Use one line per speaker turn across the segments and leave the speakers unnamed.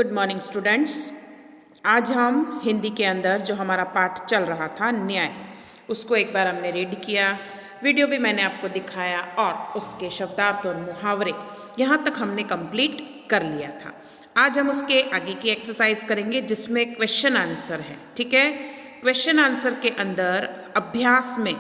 Good morning students. आज हम हिंदी के अंदर जो हमारा पाठ चल रहा था न्याय, उसको एक बार हमने रीड किया। वीडियो भी मैंने आपको दिखाया और उसके शब्दार्थ और मुहावरे यहाँ तक हमने कंप्लीट कर लिया था। आज हम उसके आगे की एक्सरसाइज करेंगे जिसमें क्वेश्चन आंसर है। ठीक है, क्वेश्चन आंसर के अंदर अभ्यास में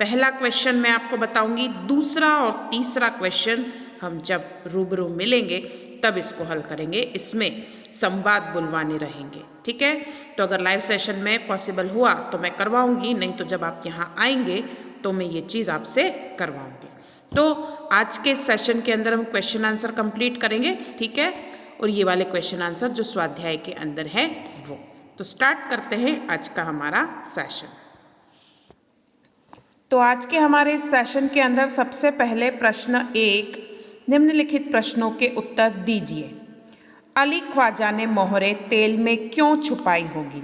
पहला क्वेश्चन मैं आपको बताऊंगी, दूसरा और तीसरा क्वेश्चन हम जब रूबरू मिलेंगे तब इसको हल करेंगे। इसमें संवाद बुलवाने रहेंगे। ठीक है, तो अगर लाइव सेशन में पॉसिबल हुआ तो मैं करवाऊंगी, नहीं तो जब आप यहाँ आएंगे तो मैं ये चीज़ आपसे करवाऊंगी। तो आज के सेशन के अंदर हम क्वेश्चन आंसर कंप्लीट करेंगे। ठीक है, और ये वाले क्वेश्चन आंसर जो स्वाध्याय के अंदर है वो। तो स्टार्ट करते हैं आज का हमारा सेशन। तो आज के हमारे सेशन के अंदर सबसे पहले प्रश्न 1, निम्नलिखित प्रश्नों के उत्तर दीजिए। अली ख्वाजा ने मोहरे तेल में क्यों छुपाई होगी?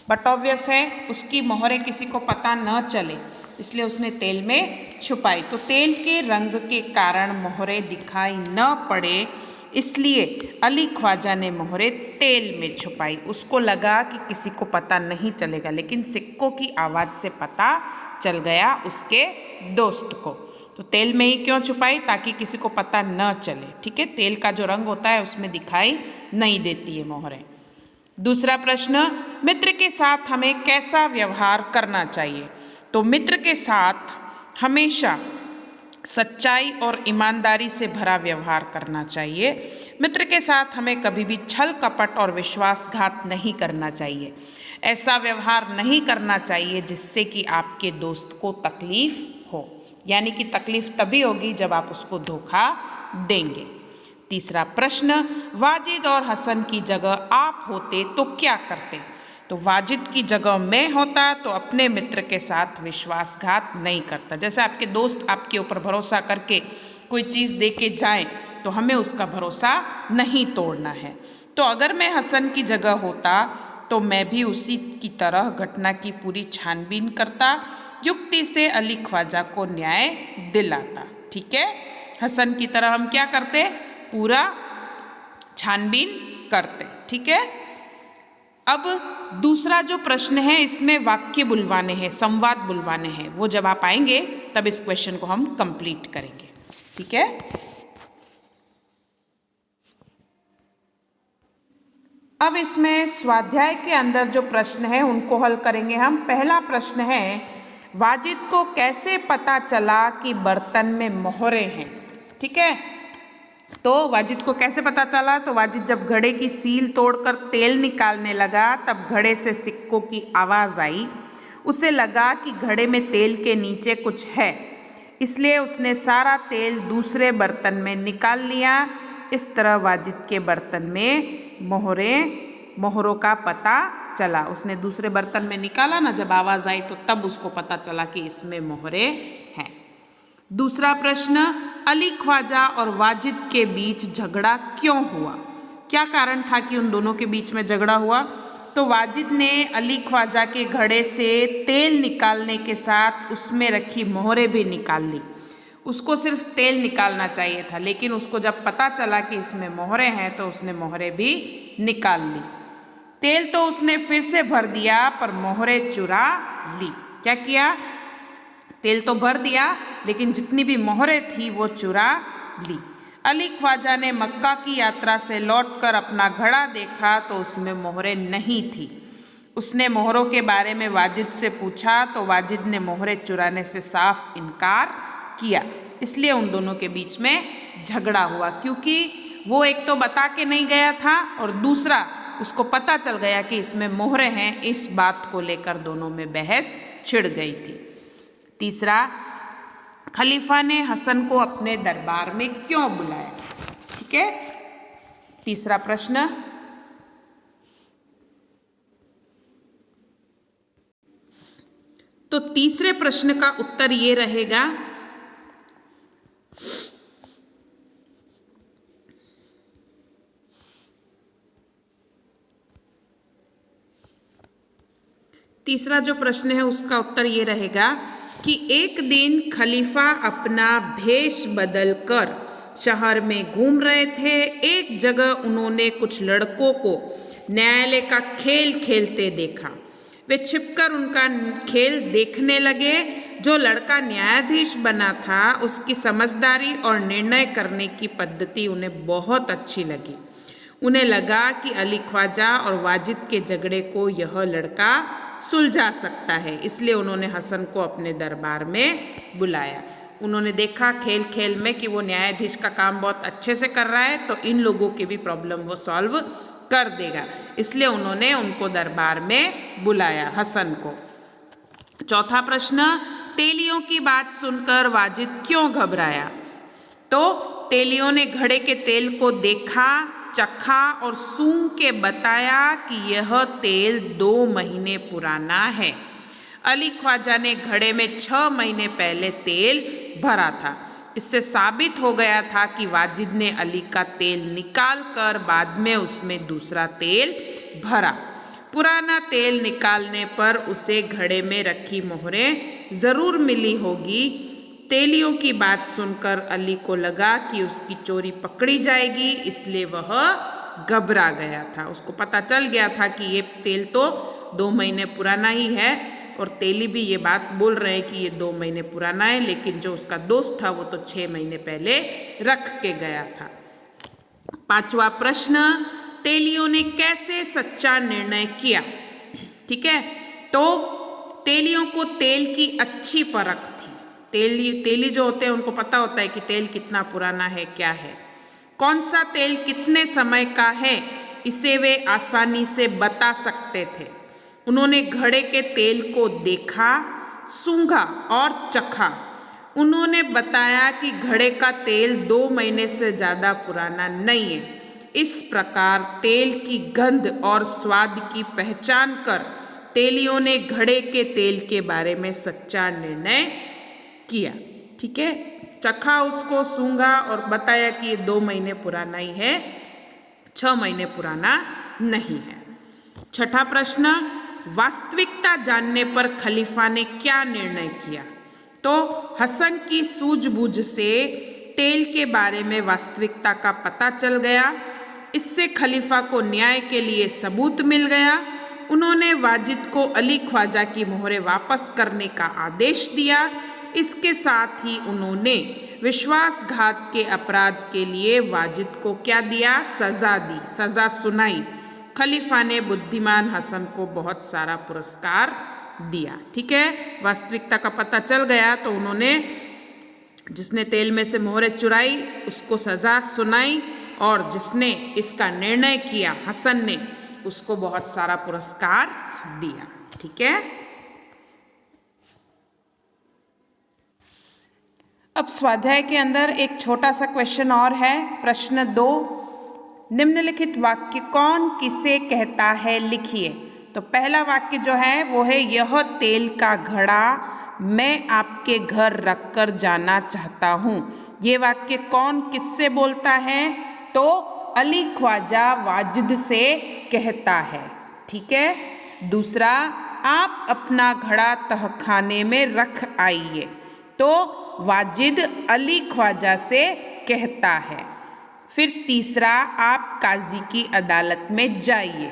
बट ऑब्वियस है, उसकी मोहरे किसी को पता न चले इसलिए उसने तेल में छुपाई। तो तेल के रंग के कारण मोहरे दिखाई न पड़े इसलिए अली ख्वाजा ने मोहरे तेल में छुपाई। उसको लगा कि किसी को पता नहीं चलेगा, लेकिन सिक्कों की आवाज़ से पता चल गया उसके दोस्त को। तो तेल में ही क्यों छुपाई? ताकि किसी को पता न चले। ठीक है, तेल का जो रंग होता है उसमें दिखाई नहीं देती है मोहरें। दूसरा प्रश्न, मित्र के साथ हमें कैसा व्यवहार करना चाहिए? तो मित्र के साथ हमेशा सच्चाई और ईमानदारी से भरा व्यवहार करना चाहिए। मित्र के साथ हमें कभी भी छल कपट और विश्वासघात नहीं करना चाहिए। ऐसा व्यवहार नहीं करना चाहिए जिससे कि आपके दोस्त को तकलीफ हो, यानी कि तकलीफ तभी होगी जब आप उसको धोखा देंगे। तीसरा प्रश्न, वाजिद और हसन की जगह आप होते तो क्या करते? तो वाजिद की जगह मैं होता तो अपने मित्र के साथ विश्वासघात नहीं करता। जैसे आपके दोस्त आपके ऊपर भरोसा करके कोई चीज़ दे के जाएं तो हमें उसका भरोसा नहीं तोड़ना है। तो अगर मैं हसन की जगह होता तो मैं भी उसी की तरह घटना की पूरी छानबीन करता, युक्ति से अली ख्वाजा को न्याय दिलाता। ठीक है, हसन की तरह हम क्या करते? पूरा छानबीन करते। ठीक है, अब दूसरा जो प्रश्न है इसमें वाक्य बुलवाने हैं, संवाद बुलवाने हैं। वो जब आप आएंगे तब इस क्वेश्चन को हम कंप्लीट करेंगे। ठीक है, अब इसमें स्वाध्याय के अंदर जो प्रश्न है उनको हल करेंगे हम। पहला प्रश्न है, वाजिद को कैसे पता चला कि बर्तन में मोहरे हैं? ठीक है, तो वाजिद को कैसे पता चला? तो वाजिद जब घड़े की सील तोड़कर तेल निकालने लगा तब घड़े से सिक्कों की आवाज़ आई। उसे लगा कि घड़े में तेल के नीचे कुछ है, इसलिए उसने सारा तेल दूसरे बर्तन में निकाल लिया। इस तरह वाजिद के बर्तन में मोहरों का पता चला। उसने दूसरे बर्तन में निकाला ना, जब आवाज़ आई तो तब उसको पता चला कि इसमें मोहरे हैं। दूसरा प्रश्न, अली ख्वाजा और वाजिद के बीच झगड़ा क्यों हुआ? क्या कारण था कि उन दोनों के बीच में झगड़ा हुआ? तो वाजिद ने अली ख्वाजा के घड़े से तेल निकालने के साथ उसमें रखी मोहरें भी निकाल ली। उसको सिर्फ तेल निकालना चाहिए था, लेकिन उसको जब पता चला कि इसमें मोहरें हैं तो उसने मोहरें भी निकाल ली। तेल तो उसने फिर से भर दिया पर मोहरें चुरा ली। क्या किया? तेल तो भर दिया लेकिन जितनी भी मोहरें थी वो चुरा ली। अली ख्वाजा ने मक्का की यात्रा से लौटकर अपना घड़ा देखा तो उसमें मोहरें नहीं थी। उसने मोहरों के बारे में वाजिद से पूछा तो वाजिद ने मोहरें चुराने से साफ इनकार किया। इसलिए उन दोनों के बीच में झगड़ा हुआ, क्योंकि वो एक तो बता के नहीं गया था और दूसरा उसको पता चल गया कि इसमें मोहरें हैं। इस बात को लेकर दोनों में बहस छिड़ गई थी। तीसरा, खलीफा ने हसन को अपने दरबार में क्यों बुलाया? ठीक है, तीसरा प्रश्न, तो तीसरे प्रश्न का उत्तर ये रहेगा, तीसरा जो प्रश्न है उसका उत्तर ये रहेगा कि एक दिन खलीफा अपना भेष बदलकर शहर में घूम रहे थे। एक जगह उन्होंने कुछ लड़कों को न्यायालय का खेल खेलते देखा। वे छिपकर उनका खेल देखने लगे। जो लड़का न्यायाधीश बना था उसकी समझदारी और निर्णय करने की पद्धति उन्हें बहुत अच्छी लगी। उन्हें लगा कि अली ख्वाजा और वाजिद के झगड़े को यह लड़का सुलझा सकता है, इसलिए उन्होंने हसन को अपने दरबार में बुलाया। उन्होंने देखा खेल खेल में कि वो न्यायाधीश का काम बहुत अच्छे से कर रहा है, तो इन लोगों की भी प्रॉब्लम वो सॉल्व कर देगा, इसलिए उन्होंने उनको दरबार में बुलाया, हसन को। चौथा प्रश्न, तेलियों की बात सुनकर वाजिद क्यों घबराया? तो तेलियों ने घड़े के तेल को देखा, चखा और सूंघ के बताया कि यह तेल 2 महीने पुराना है। अली ख्वाजा ने घड़े में 6 महीने पहले तेल भरा था। इससे साबित हो गया था कि वाजिद ने अली का तेल निकाल कर बाद में उसमें दूसरा तेल भरा। पुराना तेल निकालने पर उसे घड़े में रखी मोहरें ज़रूर मिली होगी। तेलियों की बात सुनकर अली को लगा कि उसकी चोरी पकड़ी जाएगी, इसलिए वह घबरा गया था। उसको पता चल गया था कि ये तेल तो 2 महीने पुराना ही है, और तेली भी ये बात बोल रहे हैं कि ये 2 महीने पुराना है, लेकिन जो उसका दोस्त था वो तो 6 महीने पहले रख के गया था। पांचवा प्रश्न, तेलियों ने कैसे सच्चा निर्णय किया? ठीक है, तो तेलियों को तेल की अच्छी परख थी। तेली जो होते हैं उनको पता होता है कि तेल कितना पुराना है, क्या है, कौन सा तेल कितने समय का है, इसे वे आसानी से बता सकते थे। उन्होंने घड़े के तेल को देखा, सूंघा और चखा। उन्होंने बताया कि घड़े का तेल 2 महीने से ज़्यादा पुराना नहीं है। इस प्रकार तेल की गंध और स्वाद की पहचान कर तेलियों ने घड़े के तेल के बारे में सच्चा निर्णय किया। ठीक है, चखा उसको, सूंघा और बताया कि ये 2 महीने पुराना ही है, 6 महीने पुराना नहीं है। छठा प्रश्न, वास्तविकता जानने पर खलीफा ने क्या निर्णय किया? तो हसन की सूझबूझ से तेल के बारे में वास्तविकता का पता चल गया। इससे खलीफा को न्याय के लिए सबूत मिल गया। उन्होंने वाजिद को अली ख्वाजा की मोहरें वापस करने का आदेश दिया। इसके साथ ही उन्होंने विश्वासघात के अपराध के लिए वाजिद को क्या दिया? सज़ा दी, सज़ा सुनाई। खलीफा ने बुद्धिमान हसन को बहुत सारा पुरस्कार दिया। ठीक है, वास्तविकता का पता चल गया तो उन्होंने जिसने तेल में से मोहरें चुराई उसको सज़ा सुनाई, और जिसने इसका निर्णय किया हसन ने, उसको बहुत सारा पुरस्कार दिया। ठीक है, अब स्वाध्याय के अंदर एक छोटा सा क्वेश्चन और है। प्रश्न 2, निम्नलिखित वाक्य कौन किसे कहता है, लिखिए। तो पहला वाक्य जो है वो है, यह तेल का घड़ा मैं आपके घर रख कर जाना चाहता हूँ। ये वाक्य कौन किससे बोलता है? तो अली ख्वाजा वाजिद से कहता है। ठीक है, दूसरा, आप अपना घड़ा तहखाने में रख आइए। तो वाजिद अली ख्वाजा से कहता है। फिर तीसरा, आप काजी की अदालत में जाइए।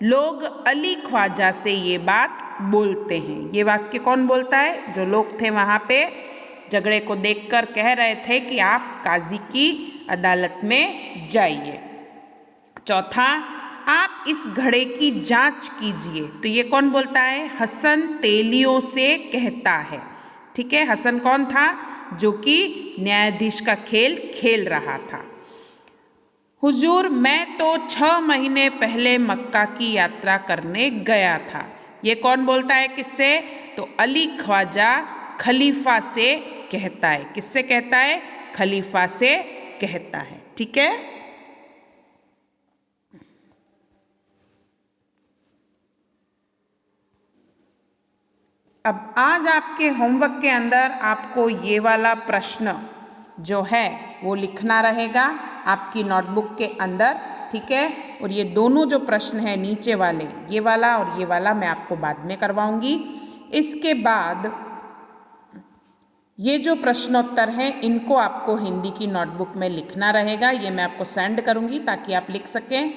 लोग अली ख्वाजा से ये बात बोलते हैं। ये वाक्य कौन बोलता है? जो लोग थे वहाँ पे झगड़े को देखकर कह रहे थे कि आप काजी की अदालत में जाइए। चौथा, आप इस घड़े की जांच कीजिए। तो ये कौन बोलता है? हसन तेलियों से कहता है। ठीक है, हसन कौन था? जो कि न्यायाधीश का खेल खेल रहा था। हुजूर, मैं तो 6 महीने पहले मक्का की यात्रा करने गया था। ये कौन बोलता है? किससे? तो अली ख्वाजा खलीफा से कहता है। किससे कहता है? खलीफा से कहता है। ठीक है, अब आज आपके होमवर्क के अंदर आपको ये वाला प्रश्न जो है वो लिखना रहेगा आपकी नोटबुक के अंदर। ठीक है, और ये दोनों जो प्रश्न है नीचे वाले, ये वाला और ये वाला, मैं आपको बाद में करवाऊंगी। इसके बाद ये जो प्रश्नोत्तर हैं इनको आपको हिंदी की नोटबुक में लिखना रहेगा। ये मैं आपको सेंड करूँगी ताकि आप लिख सकें।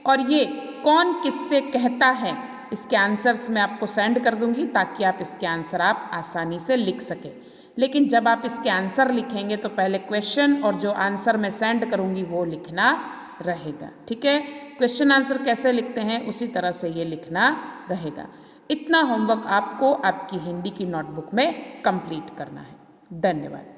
और ये कौन किससे कहता है, इसके आंसर्स मैं आपको सेंड कर दूँगी ताकि आप इसके आंसर आप आसानी से लिख सकें। लेकिन जब आप इसके आंसर लिखेंगे तो पहले क्वेश्चन और जो आंसर मैं सेंड करूँगी वो लिखना रहेगा। ठीक है, क्वेश्चन आंसर कैसे लिखते हैं उसी तरह से ये लिखना रहेगा। इतना होमवर्क आपको आपकी हिंदी की नोटबुक में कंप्लीट करना है। धन्यवाद।